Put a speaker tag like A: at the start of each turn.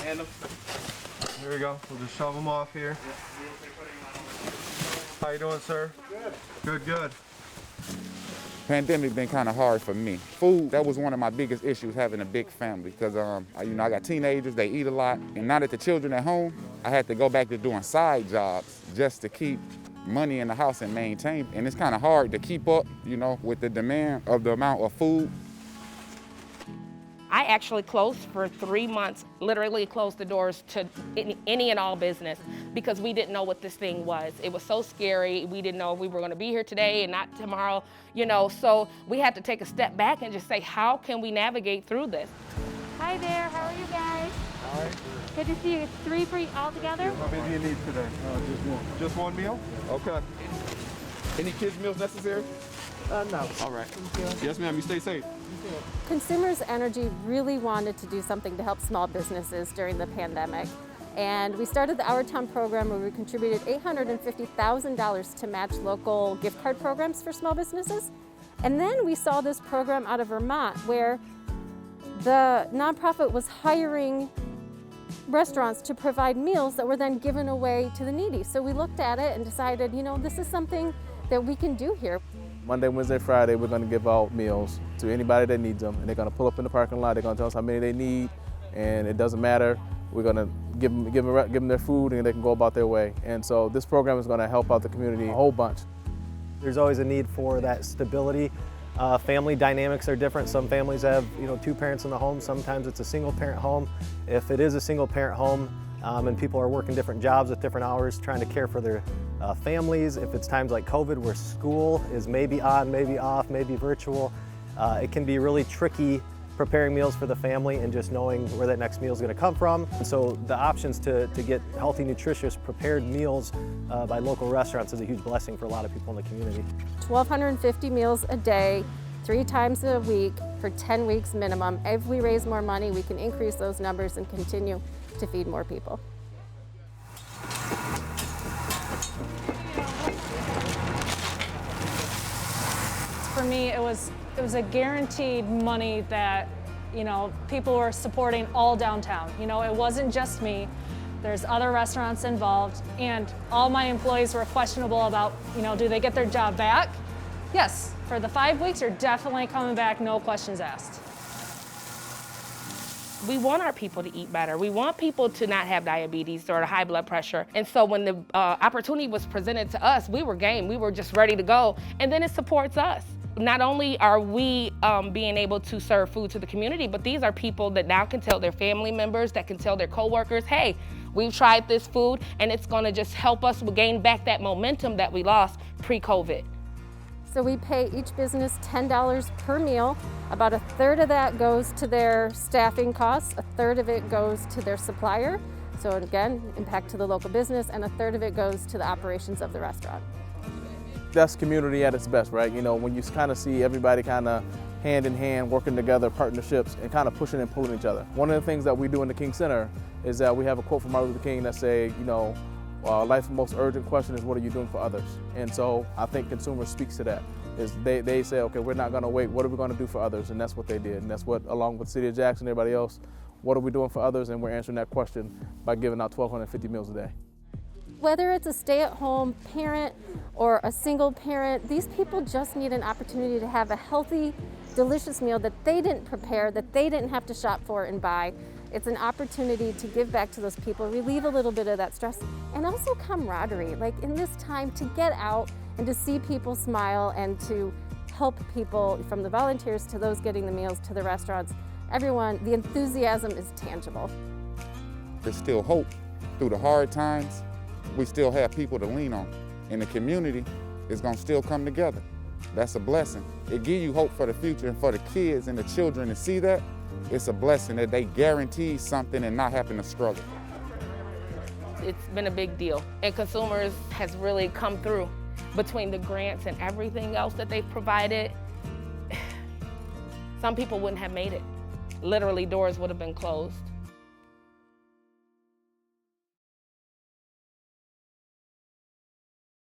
A: hand them.
B: Here we go. We'll just shove them off here. How you doing, sir? Good. Good.
C: Pandemic been kind of hard for me. Food, that was one of my biggest issues, having a big family, because I got teenagers, they eat a lot, and now that the children at home, I had to go back to doing side jobs just to keep money in the house and maintain. And it's kind of hard to keep up, with the demand of the amount of food.
D: I actually closed for 3 months, literally closed the doors to any and all business because we didn't know what this thing was. It was so scary. We didn't know if we were going to be here today and not tomorrow, so we had to take a step back and just say, how can we navigate through this?
E: Hi there, how are you guys?
B: All right.
E: Good to see you. It's 3 for you all together?
B: How many do you need today?
A: Just one.
B: Just one meal? Okay.
A: Any kids' meals necessary?
F: No.
A: All right. Yes, ma'am. You stay safe.
G: Consumers Energy really wanted to do something to help small businesses during the pandemic. And we started the Our Town program where we contributed $850,000 to match local gift card programs for small businesses. And then we saw this program out of Vermont where the nonprofit was hiring restaurants to provide meals that were then given away to the needy. So we looked at it and decided, this is something that we can do here.
F: Monday, Wednesday, Friday, we're going to give out meals to anybody that needs them, and they're going to pull up in the parking lot. They're going to tell us how many they need, and it doesn't matter. We're going to give them their food, and they can go about their way. And so this program is going to help out the community a whole bunch.
H: There's always a need for that stability. Family dynamics are different. Some families have, 2 parents in the home. Sometimes it's a single-parent home. If it is a single-parent home, and people are working different jobs with different hours, trying to care for their families. If it's times like COVID where school is maybe on, maybe off, maybe virtual, it can be really tricky preparing meals for the family and just knowing where that next meal is going to come from. And so the options to get healthy, nutritious, prepared meals by local restaurants is a huge blessing for a lot of people in the community.
G: 1,250 meals a day, 3 times a week for 10 weeks minimum. If we raise more money, we can increase those numbers and continue to feed more people.
I: For me, it was a guaranteed money that, people were supporting all downtown. It wasn't just me. There's other restaurants involved, and all my employees were questionable about, do they get their job back? Yes, for the 5 weeks, you're definitely coming back, no questions asked.
D: We want our people to eat better. We want people to not have diabetes or high blood pressure. And so when the opportunity was presented to us, we were game. We were just ready to go. And then it supports us. Not only are we being able to serve food to the community, but these are people that now can tell their family members, that can tell their coworkers, hey, we've tried this food, and it's gonna just help us gain back that momentum that we lost pre-COVID.
G: So we pay each business $10 per meal. About 1/3 of that goes to their staffing costs, 1/3 of it goes to their supplier. So again, impact to the local business, and 1/3 of it goes to the operations of the restaurant.
F: That's community at its best, right? When you kind of see everybody kind of hand in hand, working together, partnerships, and kind of pushing and pulling each other. One of the things that we do in the King Center is that we have a quote from Martin Luther King that say, life's most urgent question is what are you doing for others? And so I think consumers speaks to that. Is they say, okay, we're not gonna wait, what are we gonna do for others? And that's what they did. And that's what, along with the City of Jackson and everybody else, what are we doing for others? And we're answering that question by giving out 1,250 meals a day.
G: Whether it's a stay-at-home parent or a single parent, these people just need an opportunity to have a healthy, delicious meal that they didn't prepare, that they didn't have to shop for and buy. It's an opportunity to give back to those people, relieve a little bit of that stress, and also camaraderie. Like in this time, to get out and to see people smile and to help people, from the volunteers to those getting the meals to the restaurants, everyone, the enthusiasm is tangible.
C: There's still hope. Through the hard times, we still have people to lean on. And the community is gonna still come together. That's a blessing. It gives you hope for the future, and for the kids and the children to see that, it's a blessing that they guarantee something and not having to struggle.
D: It's been a big deal, and consumers has really come through between the grants and everything else that they've provided. Some people wouldn't have made it. Literally, doors would have been closed.